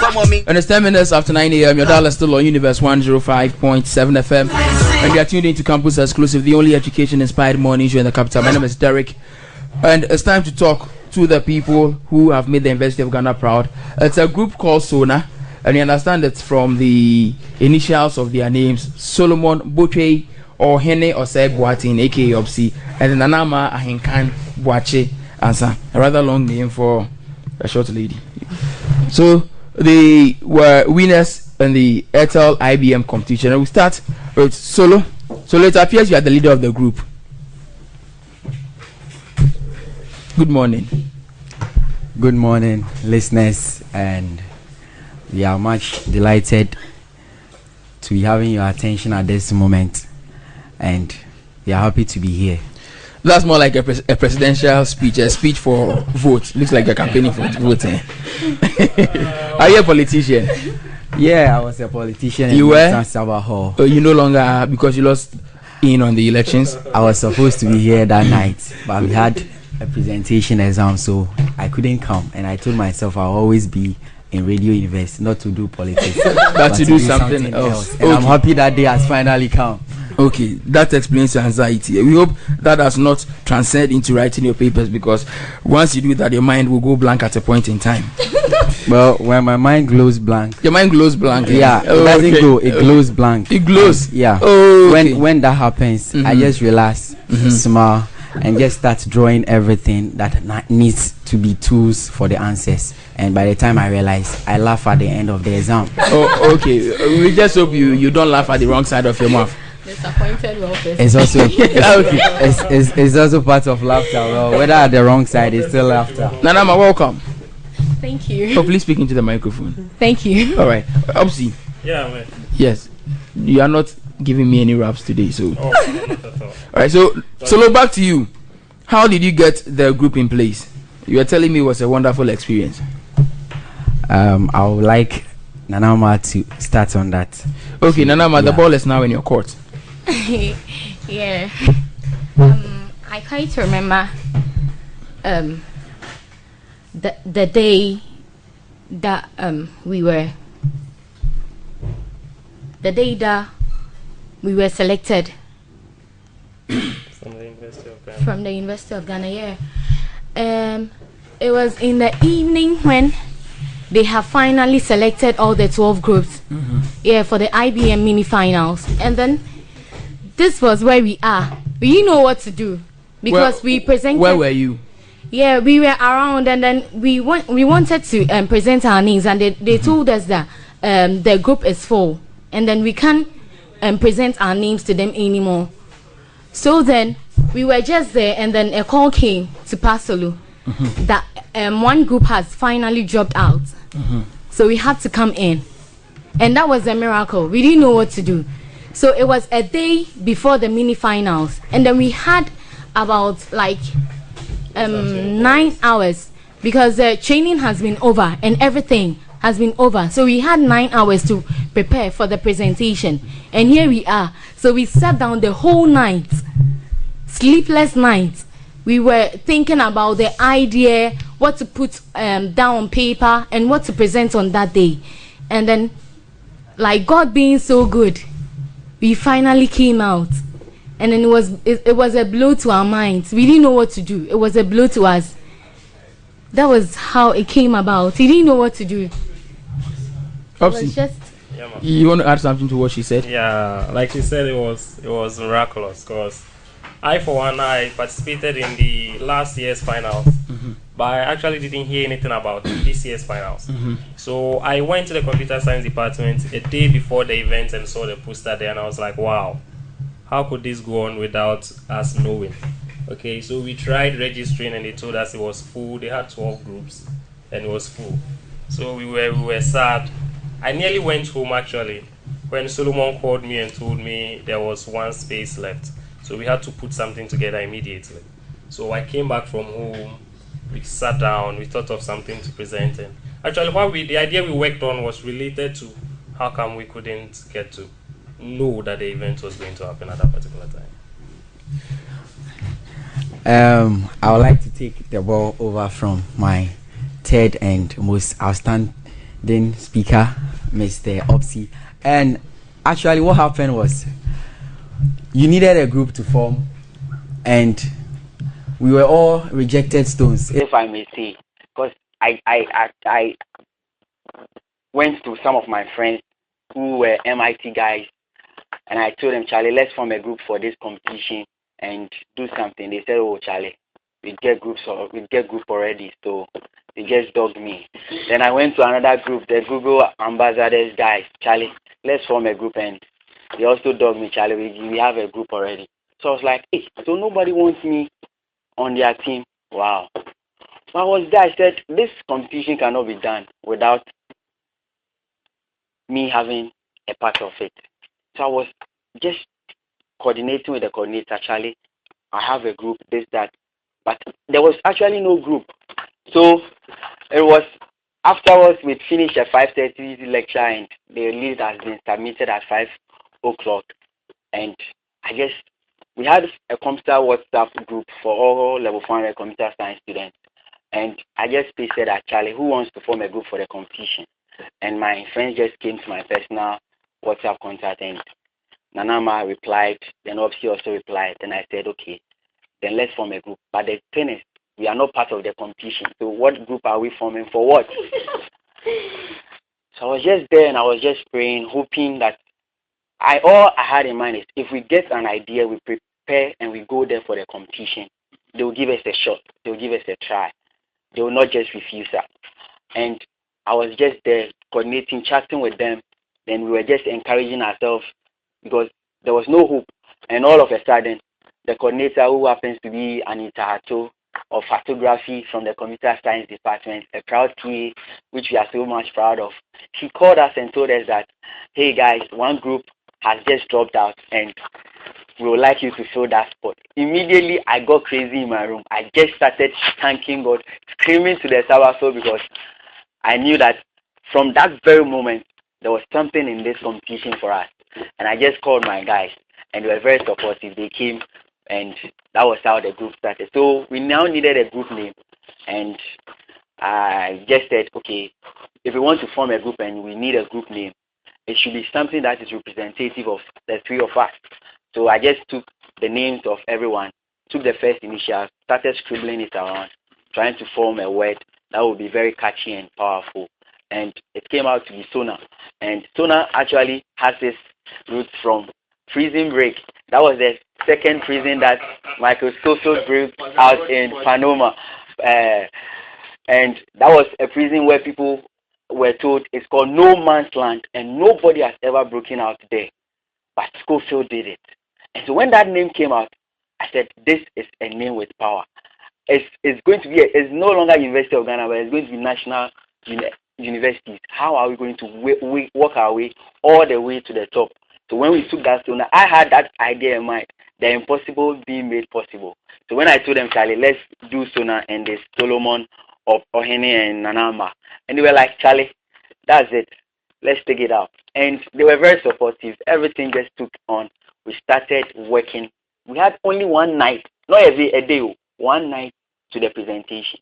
And it's 10 minutes after 9 a.m. Your dial is still on Universe 105.7 FM. And you are tuned into Campus Exclusive, the only education-inspired morning show in the capital. My name is Derek. And it's time to talk to the people who have made the University of Ghana proud. It's a group called SONA. And you understand it's from the initials of their names: Solomon, Botchway, Ohene, Osei, aka Osei, and Nanama Ahinkan Bwache Ansa. A rather long name for a short lady. So they were winners in the Airtel IBM competition. And we start with Solo. So it appears you are the leader of the group. Good morning. Good morning, listeners, and we are much delighted to be having your attention at this moment, and we are happy to be here. That's more like a presidential speech, a speech for vote. Looks like a campaigning for voting. Are you a politician? Yeah, I was a politician. You were? Hall. You no longer are because you lost in on the elections? I was supposed to be here that night, but we had a presentation exam, so I couldn't come. And I told myself I'll always be in Radio University, not to do politics, but to do something else. And okay. I'm happy that day has finally come. Okay, that explains your anxiety. We hope that does not transcend into writing your papers, because once you do that, your mind will go blank at a point in time. Well, when my mind glows blank. Your mind glows blank. Yeah, it doesn't glow, it glows blank. It glows? Yeah. Oh, okay. When that happens, I just relax, smile, and just start drawing everything that needs to be tools for the answers. And by the time I realize, I laugh at the end of the exam. Oh, okay. We just hope you don't laugh at the wrong side of your mouth. Disappointed welfare. It's also it's also part of laughter. Well, whether at the wrong side, it's still laughter. Nanama, welcome. Thank you. Oh, please speak into the microphone. Thank you. All right, Osei. Yeah, man. Yes, you are not giving me any raps today, so. Oh, not at all. All right, so Solo, back to you. How did you get the group in place? You were telling me it was a wonderful experience. I would like Nanama to start on that. Okay, Nanama, the ball is now in your court. Yeah. I quite remember the day that we were selected from the University of Ghana. Yeah. It was in the evening when they have finally selected all the 12 groups. Yeah, for the IBM mini finals. And then this was where we are. We didn't know what to do because we presented. Where were you? Yeah, we were around, and then we wanted to present our names, and they told us that the group is full, and then we can't present our names to them anymore. So then we were just there, and then a call came to Pasolu that one group has finally dropped out. So we had to come in, and that was a miracle. We didn't know what to do. So it was a day before the mini finals, and then we had about like 9 hours, because the training has been over and everything has been over. So we had 9 hours to prepare for the presentation, and here we are. So we sat down the whole night, sleepless night. We were thinking about the idea, what to put down on paper and what to present on that day. And then, like God being so good, we finally came out. And then it was a blow to our minds. We didn't know what to do. It was a blow to us. That was how it came about. We didn't know what to do. You want to add something to what she said? Yeah, like she said, it was miraculous, because I, for one, I participated in the last year's finals, but I actually didn't hear anything about this year's finals. So I went to the computer science department a day before the event and saw the poster there, and I was like, wow, how could this go on without us knowing? Okay, so we tried registering, and they told us it was full. They had 12 groups, and it was full. So we were sad. I nearly went home, actually, when Solomon called me and told me there was one space left. So we had to put something together immediately. So I came back from home, we sat down, we thought of something to present. And actually, the idea we worked on was related to how come we couldn't get to know that the event was going to happen at that particular time. I would like to take the ball over from my third and most outstanding then speaker, Mr. Osei. And actually, what happened was you needed a group to form, and we were all rejected stones, if I may say, because I went to some of my friends who were MIT guys, and I told them, Charlie, let's form a group for this competition and do something. They said, oh, Charlie, we get group already, so they just dogged me. Then I went to another group, the Google ambassadors guys, Charlie, let's form a group, and they also dogged me, Charlie, we have a group already. So I was like, hey, so nobody wants me on their team. Wow. So I was there, I said, this competition cannot be done without me having a part of it. So I was just coordinating with the coordinator, Charlie, I have a group, this, that. But there was actually no group. So it was afterwards we finished at 5:30 lecture, and the list has been submitted at 5 o'clock. And I guess we had a computer WhatsApp group for all level 400 computer science students. And I just said that, Charlie, who wants to form a group for the competition? And my friends just came to my personal WhatsApp contact, and Nanama replied, then Osei also replied. Then I said, okay, then let's form a group. But the thing is, we are not part of the competition. So what group are we forming for what? So I was just there, and I was just praying, hoping that all I had in mind is if we get an idea, we prepare and we go there for the competition, they will give us a shot. They will give us a try. They will not just refuse us. And I was just there coordinating, chatting with them. Then we were just encouraging ourselves because there was no hope. And all of a sudden, the coordinator, who happens to be Anita Hato of photography from the computer science department, a proud TA, which we are so much proud of, she called us and told us that, hey guys, one group has just dropped out and we would like you to fill that spot. Immediately, I got crazy in my room. I just started thanking God, screaming to the server soul, because I knew that from that very moment, there was something in this competition for us. And I just called my guys, and they were very supportive. They came, and that was how the group started. So we now needed a group name, and I just said, okay, if we want to form a group and we need a group name, it should be something that is representative of the three of us. So I just took the names of everyone, took the first initial, started scribbling it around, trying to form a word that would be very catchy and powerful. And it came out to be SONA. And SONA actually has its roots from prison break. That was the second prison that Michael Scofield broke out in Panama. And that was a prison where people were told it's called no man's land, and nobody has ever broken out there. But Scofield did it. And so when that name came out, I said, this is a name with power. It's going to be, it's no longer University of Ghana, but it's going to be national universities. How are we going to work our way all the way to the top? So when we took that SONA, I had that idea in mind, the impossible being made possible. So when I told them, Charlie, let's do SONA and the Solomon of Ohene and Nanama. And they were like, Charlie, that's it. Let's take it out. And they were very supportive. Everything just took on. We started working. We had only one night, not a day, one night to the presentation.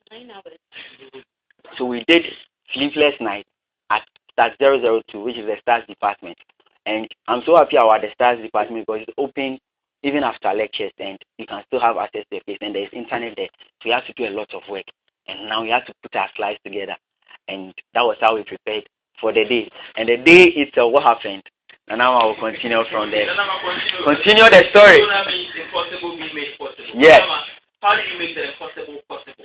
So we did sleepless night at Stars 002, which is the Stars department. And I'm so happy about the Stars department because it's open even after lectures, and you can still have access to the place, and there's internet there. So we have to do a lot of work. And now we have to put our slides together. And that was how we prepared for the day. And the day itself, what happened? And now I will continue from there. Continue the story. Yes. How did you make the impossible possible?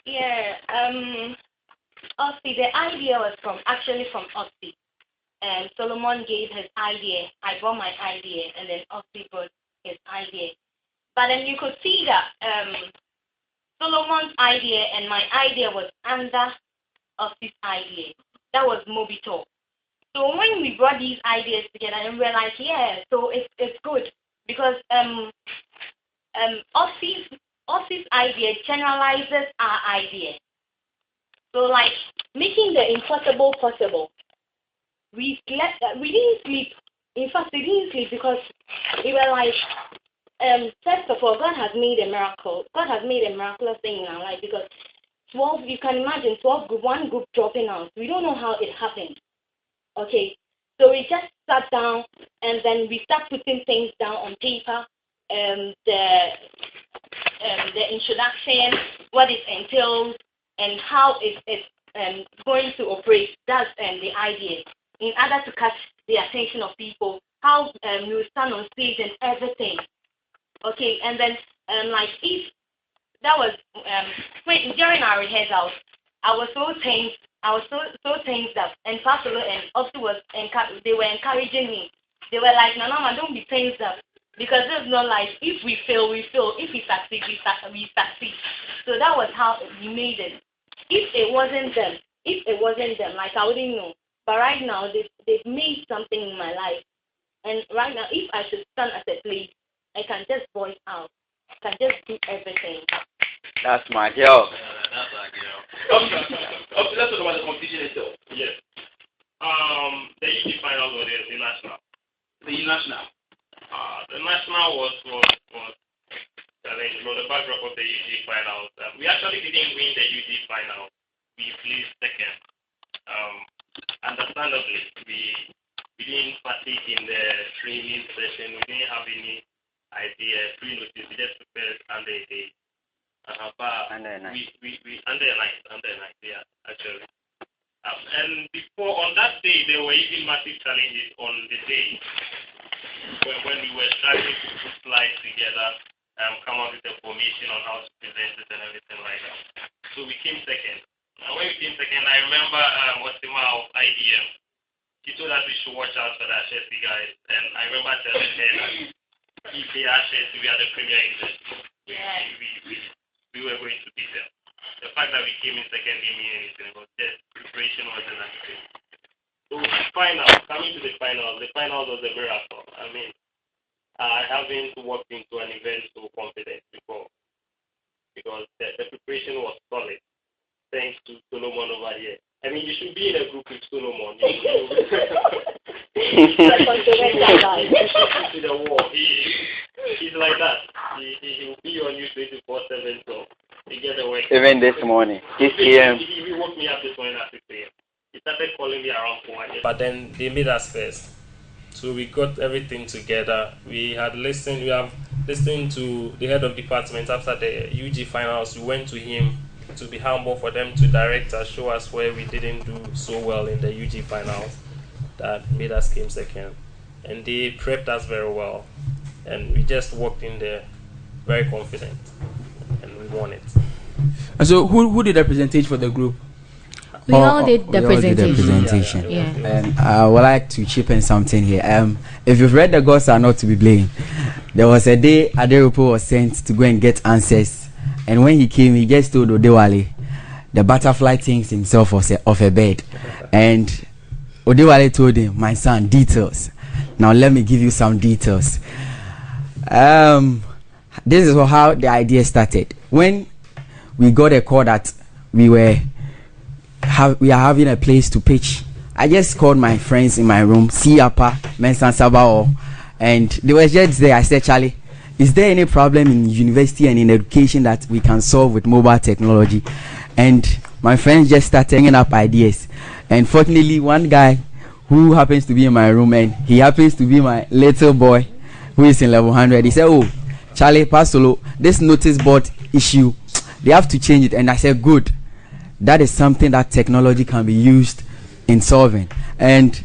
Yeah, Osei, the idea was actually from Osei. And Solomon gave his idea. I brought my idea, and then Osei brought his idea. But then you could see that Solomon's idea and my idea was under Osei's idea. That was Mobito. So when we brought these ideas together, and we were like, yeah, so it's good because Osei's idea generalizes our idea. So like making the impossible possible. We didn't sleep. In fact, we didn't sleep because we were like, first of all, God has made a miracle. God has made a miraculous thing in our life because 12, you can imagine 12 group, one group dropping out. We don't know how it happened. Okay, so we just sat down and then we start putting things down on paper. The introduction, what it entails, and how it's going to operate. That's the idea. In order to catch the attention of people, how we will stand on stage and everything. Okay, and then like if that was during our rehearsals, I was so tense. I was so tense that and Pastor and Osei was they were encouraging me. They were like, no, don't be tense up. Because it's not like if we fail, we fail. If we succeed, we succeed. So that was how we made it. If it wasn't them, like I wouldn't know. But right now, they've made something in my life. And right now, if I should stand at a place, I can just voice out. I can just do everything. That's my girl. That's my girl. Okay, let's talk about the competition itself. Yes. The UG final or the national. The national. The national was challenge from the backdrop of the UG finals. We actually didn't win the UG final. We placed second. Understandably, we didn't partake in the training session. We didn't have any idea, pre-notice. We just prepared under a day. Under a night, yeah, actually. And before, on that day, there were even massive challenges on the day. When we were trying to put slides together, come up with a formation on how to present it and everything like that. So we came second. And when we came second, I remember Osei of IDM. She told us we should watch out for the Ashesi guys. And I remember telling her that if they are Ashesi, we are the premier industry. We were going to beat them. The fact that we came in second didn't mean anything, but the preparation wasn't anything. So coming to the finals was a miracle. I mean, I haven't walked into an event so confident before because the preparation was solid. Thanks to Solomon over here. I mean, you should be in a group with Solomon. He's the wall. He's like that. He will be on you 24/7. So he get the work. Even this morning, 6 a.m. He woke me up this morning at 6 a.m. He started calling me around 4 a.m. But then they made us first. So we got everything together. We have listened to the head of department after the UG finals. We went to him to be humble for them to direct us, show us where we didn't do so well in the UG finals that made us came second. And they prepped us very well. And we just walked in there very confident. And we won it. And so who did the presentation for the group? We all did the presentation. Yeah. And I would like to chip in something here. If you've read The Gods Are Not to Be Blamed, there was a day Aderopo was sent to go and get answers. And when he came, he just told Odewale the butterfly thinks himself of a bird. And Odewale told him, my son, details. Now let me give you some details. This is how the idea started. When we got a call that we are having a place to pitch, I just called my friends in my room, Siapa, Mensan Sabao, and they were just there. I said, Charlie, is there any problem in university and in education that we can solve with mobile technology? And my friends just started bringing up ideas. And fortunately, one guy who happens to be in my room, and he happens to be my little boy who is in level 100, he said, oh, Charlie, Pasolo, this notice board issue, they have to change it. And I said, good. That is something that technology can be used in solving. And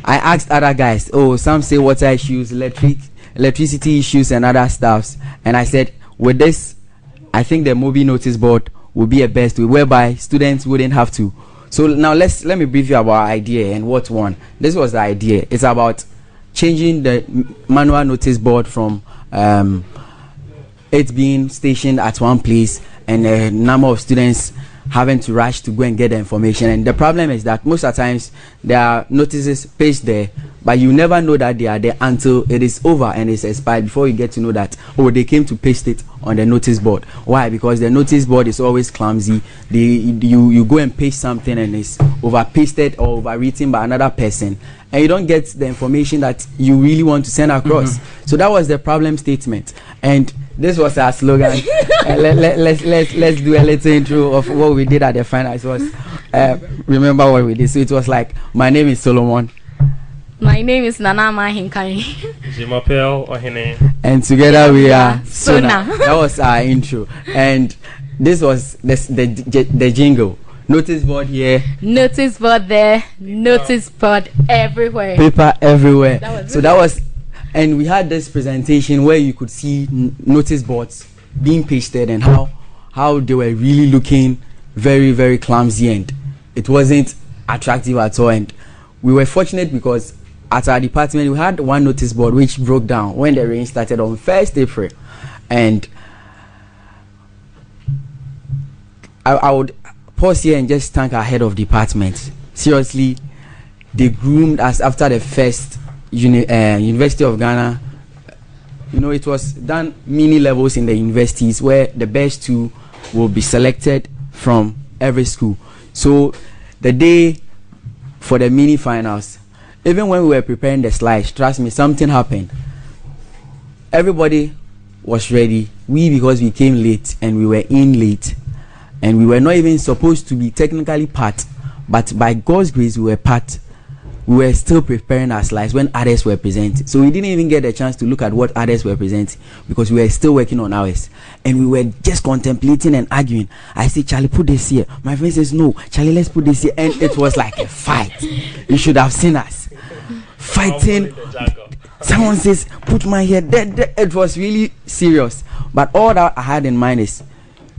I asked other guys, some say water issues, electricity issues and other stuffs. And I said, with this, I think the mobile notice board will be a best way whereby students wouldn't have to. So now let me brief you about our idea and what won. This was the idea. It's about changing the manual notice board from it being stationed at one place and a number of students having to rush to go and get the information. And the problem is that most of the times there are notices pasted there, but you never know that they are there until it is over and it's expired before you get to know that, oh, they came to paste it on the notice board. Why? Because the notice board is always clumsy. You go and paste something and it's over pasted or overwritten by another person, and you don't get the information that you really want to send across. So that was the problem statement, and this was our slogan. Let's do a little intro of what we did at the finals. It was remember what we did. So it was like, my name is Solomon. My name is Nana Mahinkai. Jimapel Ohene. And together we are SONA. That was our intro. And this was the jingle. Notice board here. Notice board there. Notice board everywhere. Paper everywhere. That was and we had this presentation where you could see notice boards being pasted and how they were really looking very, very clumsy, and it wasn't attractive at all. And we were fortunate because at our department we had one notice board which broke down when the rain started on 1st April, and I would pause here and just thank our head of department. Seriously, they groomed us after the first University of Ghana. You know, it was done mini levels in the universities where the best two will be selected from every school. So the day for the mini finals, even when we were preparing the slides, trust me, something happened. Everybody was ready. Because we came late and we were in late, and we were not even supposed to be technically part, but by God's grace we were part. We were still preparing our slides when others were presenting. So we didn't even get a chance to look at what others were presenting because we were still working on ours. And we were just contemplating and arguing. I say, Charlie, put this here. My friend says, no, Charlie, let's put this here. And it was like a fight. You should have seen us fighting. Someone says, put my here. It was really serious. But all that I had in mind is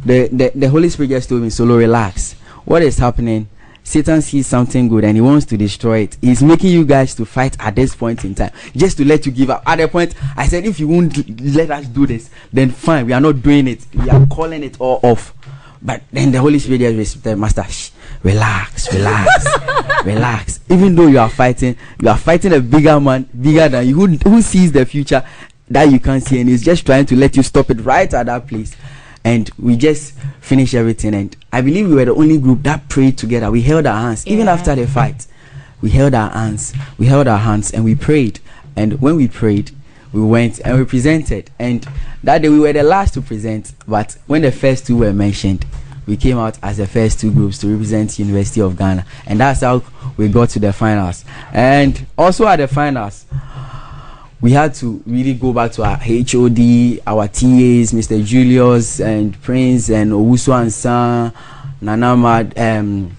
the Holy Spirit just told me, Solo, relax. What is happening? Satan sees something good and he wants to destroy it. He's making you guys to fight at this point in time, just to let you give up. At the point, I said, if you won't let us do this, then fine, we are not doing it. We are calling it all off. But then the Holy Spirit just said, Master, relax. Relax. Even though you are fighting a bigger man, bigger than you, who sees the future that you can't see, and he's just trying to let you stop it right at that place. And we just finished everything, and I believe we were the only group that prayed together. We held our hands. Even after the fight, we held our hands and we prayed. And when we prayed, we went and we presented. And that day we were the last to present, but when the first two were mentioned, we came out as the first two groups to represent University of Ghana. And that's how we got to the finals. And also at the finals, we had to really go back to our HOD, our TAs, Mr. Julius and Prince and Owusu Ansan, Nanama,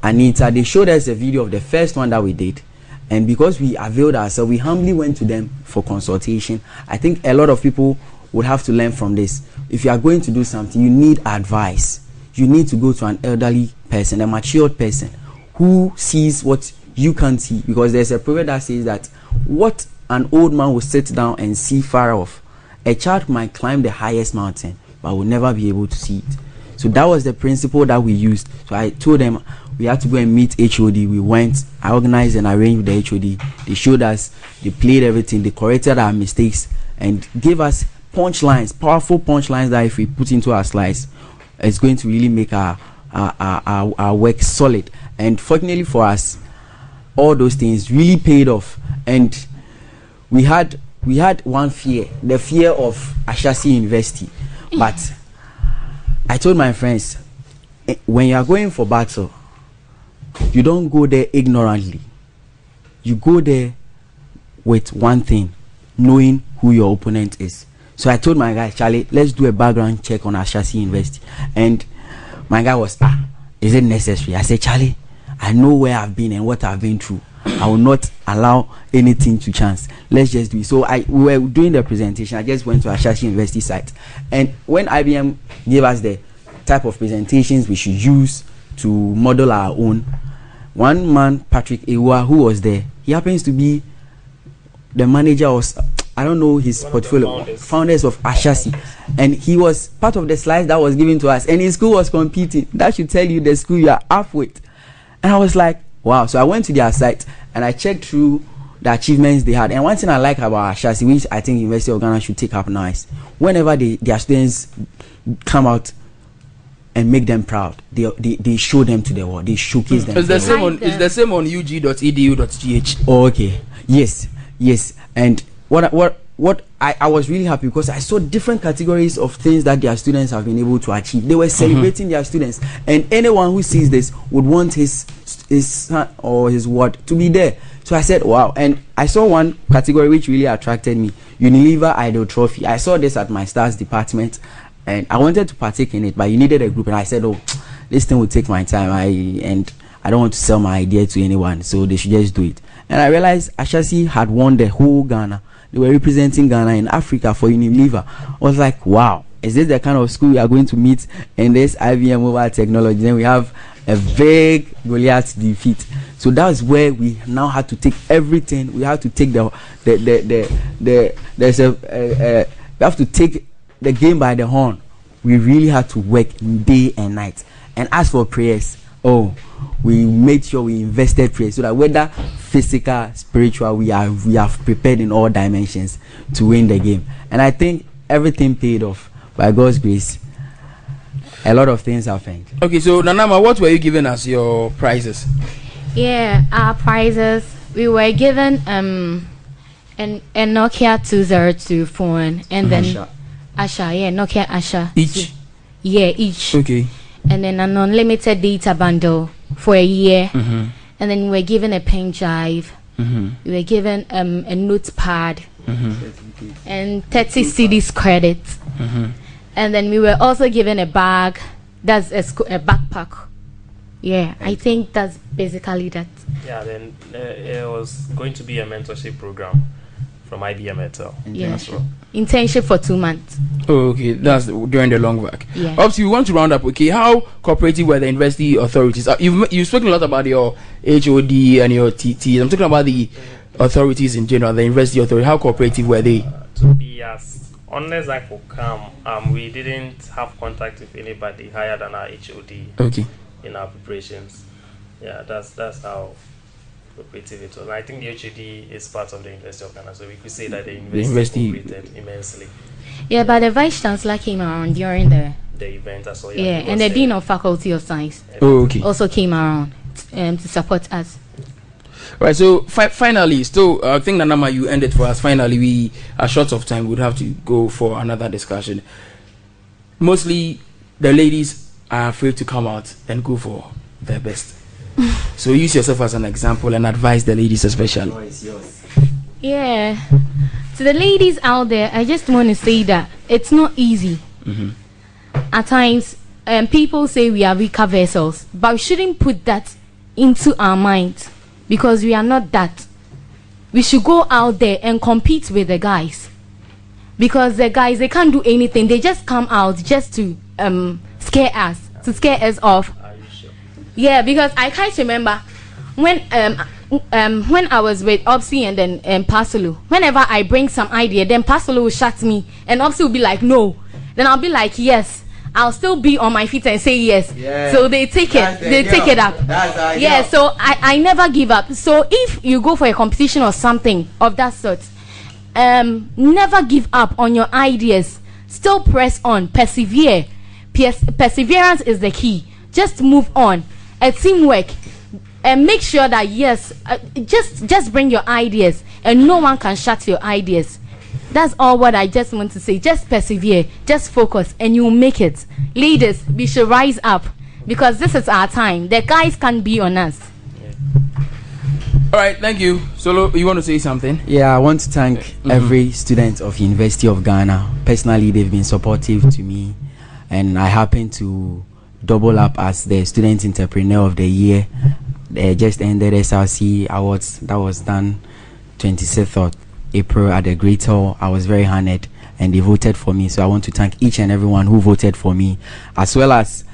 Anita. They showed us a video of the first one that we did. And because we availed ourselves, we humbly went to them for consultation. I think a lot of people would have to learn from this. If you are going to do something, you need advice. You need to go to an elderly person, a matured person who sees what you can't see. Because there's a proverb that says that what an old man will sit down and see far off, a child might climb the highest mountain but will never be able to see it. So that was the principle that we used. So I told them we had to go and meet HOD. We went, I organized and arranged with the HOD. They showed us, they played everything, they corrected our mistakes and gave us punchlines, powerful punchlines that if we put into our slides, it's going to really make our work solid. And fortunately for us, all those things really paid off. And we had one fear, the fear of Ashasi University. But I told my friends, when you are going for battle, you don't go there ignorantly. You go there with one thing, knowing who your opponent is. So I told my guy, Charlie, let's do a background check on Ashasi University. And my guy was, is it necessary? I said, Charlie, I know where I've been and what I've been through. I will not allow anything to chance. Let's just do it. So we were doing the presentation. I just went to Ashasi University site. And when IBM gave us the type of presentations we should use to model our own, one man, Patrick Ewa, who was there, he happens to be the manager of, I don't know his portfolio, founders of Ashasi. And he was part of the slides that was given to us. And his school was competing. That should tell you the school you are up with. And I was like, wow. So I went to their site and I checked through the achievements they had. And one thing I like about Ashasi, which I think University of Ghana should take up now, is whenever their students come out and make them proud, they show them to the world, they showcase them. It's the same on ug.edu.gh. Oh, okay. Yes. And what I was really happy because I saw different categories of things that their students have been able to achieve. They were celebrating their students, and anyone who sees this would want his son or his ward to be there. So I said, wow. And I saw one category which really attracted me: Unilever Idol Trophy. I saw this at my stars department, and I wanted to partake in it, but you needed a group, and I said, oh, this thing will take my time. I don't want to sell my idea to anyone, so they should just do it. And I realized Ashasi had won the whole Ghana. They were representing Ghana in Africa for Unilever. I was like, wow, is this the kind of school we are going to meet in this IBM mobile technology? Then we have a big Goliath defeat. So that's where we now had to take everything. We have to take we have to take the game by the horn. We really had to work day and night. And as for prayers, we made sure we invested prayers so that whether physical, spiritual, we have prepared in all dimensions to win the game. And I think everything paid off by God's grace. A lot of things happened. Okay, so Nanama, what were you given as your prizes? Yeah, our prizes, we were given a Nokia 202 phone, and then Asha, Nokia Asha. Each? Each. Okay. And then an unlimited data bundle for a year. And then we were given a pen drive. We were given a notepad and 30 CDs credit. And then we were also given a bag. That's a backpack. Yeah, I think that's basically that. Yeah, then it was going to be a mentorship program from IBM Airtel. Yeah, internship for 2 months. Oh, okay, that's during the long work. Yeah. Obviously, we want to round up. Okay, how cooperative were the university authorities? You've spoken a lot about your HOD and your TT. I'm talking about the authorities in general, the university authority. How cooperative were they? To be as honest I could come, we didn't have contact with anybody higher than our HOD. Okay. In our preparations. Yeah, that's how cooperative it was. And I think the HOD is part of the University of Ghana, so we could say that the university cooperated immensely. Yeah, but the vice chancellor came around during the event as well. Yeah, and the dean of faculty of science also came around to support us. Right, so finally, still, I think Nanama, you ended for us. Finally, we are short of time. We'd have to go for another discussion. Mostly, the ladies are afraid to come out and go for their best. So use yourself as an example and advise the ladies especially. Yeah, to the ladies out there, I just want to say that it's not easy. At times, people say we are weaker vessels, but we shouldn't put that into our minds because we are not that. We should go out there and compete with the guys, because the guys, they can't do anything. They just come out just to scare us off. Yeah, because I can't remember when I was with Osei and then Pasolo. Whenever I bring some idea, then Pasolo will shut me, and Osei will be like, no. Then I'll be like, yes. I'll still be on my feet and say yes. Yeah. So they take it. They take it up. Yeah. So I never give up. So if you go for a competition or something of that sort, never give up on your ideas. Still press on. Persevere. Perseverance is the key. Just move on. Teamwork, and make sure that just bring your ideas, and no one can shut your ideas. That's all what I just want to say. Just persevere, just focus, and you'll make it. Leaders, we should rise up, because this is our time. The guys can't be on us. All right, thank you. Solo, you want to say something? Yeah, I want to thank every student of University of Ghana. Personally, they've been supportive to me, and I happen to double up as the Student Entrepreneur of the Year. They just ended SRC Awards. That was done 26th of April at the Great Hall. I was very honored, and they voted for me. So I want to thank each and everyone who voted for me, as well as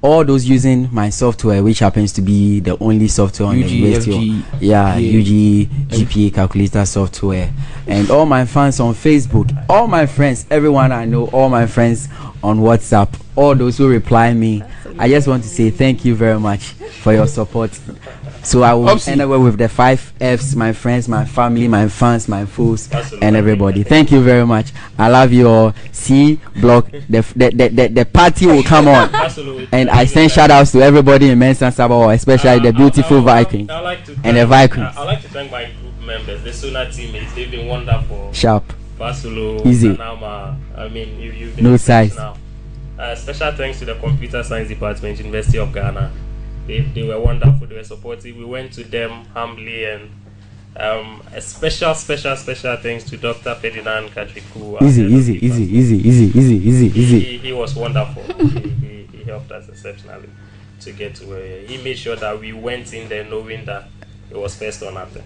all those using my software, which happens to be the only software on the university. UG GPA calculator software, and all my fans on Facebook, all my friends, everyone I know, all my friends on WhatsApp, all those who reply me. I just want to say thank you very much for your support So I will end up with the 5 Fs: my friends, my family, my fans, my foes, and everybody. Thank you very much. I love you all. C Block, the party will come on. And I send shout outs to everybody in Mensa Sabah, especially the beautiful Vikings and the Vikings. I'd like to thank my group members, the SONA teammates. They've been wonderful. Sharp. Basulo, Easy. Nanama. I mean, you've been no size. Now. Special thanks to the Computer Science Department, University of Ghana. They were wonderful. They were supportive. We went to them humbly, and a special thanks to Dr. Ferdinand Katriku. Easy. He was wonderful. he helped us exceptionally to get to where he made sure that we went in there knowing that it was first or nothing.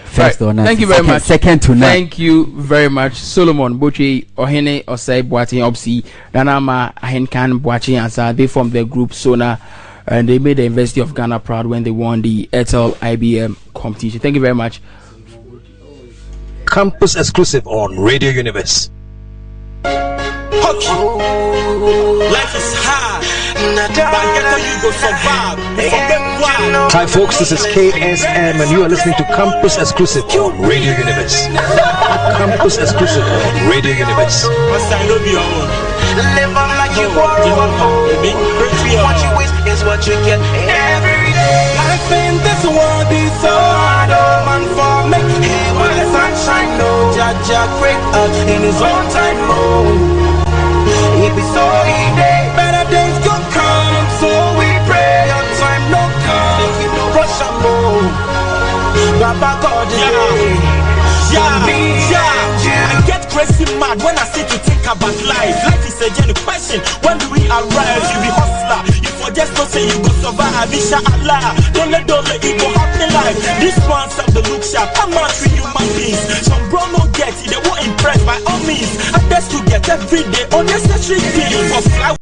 First or nothing. Thank you very much. Second to none. Thank you very much, Solomon, Botchway, Ohene, Osei, Boating, Obsi, Nanama, Ahenkan, Boating, and they formed the group SONA. And they made the University of Ghana proud when they won the Airtel IBM competition. Thank you very much. Campus exclusive on Radio Universe. Life is hard, but yet you go survive. Hi folks, this is KSM and you are listening to Campus Exclusive on Radio Universe. Campus Exclusive on Radio Universe. Live on like you want to. What you wish is what you get every day. Life in this world is so hard, oh man, for me. Hey, when the sunshine, no, Jaja break up in his own time, oh. It be so easy, better days go come, so we pray. Your time no come, we no rush up, oh. Baba God, I get crazy mad when I sit to think about life. Life is a genuine question. When do we arrive? You be hustler. You forget to say you go survive. Inshallah. Don't let it go happen life. This one's up the look sharp. I'm not with human beings. Some bro no get it. They won't impress by all means. I best to get every day unnecessary things.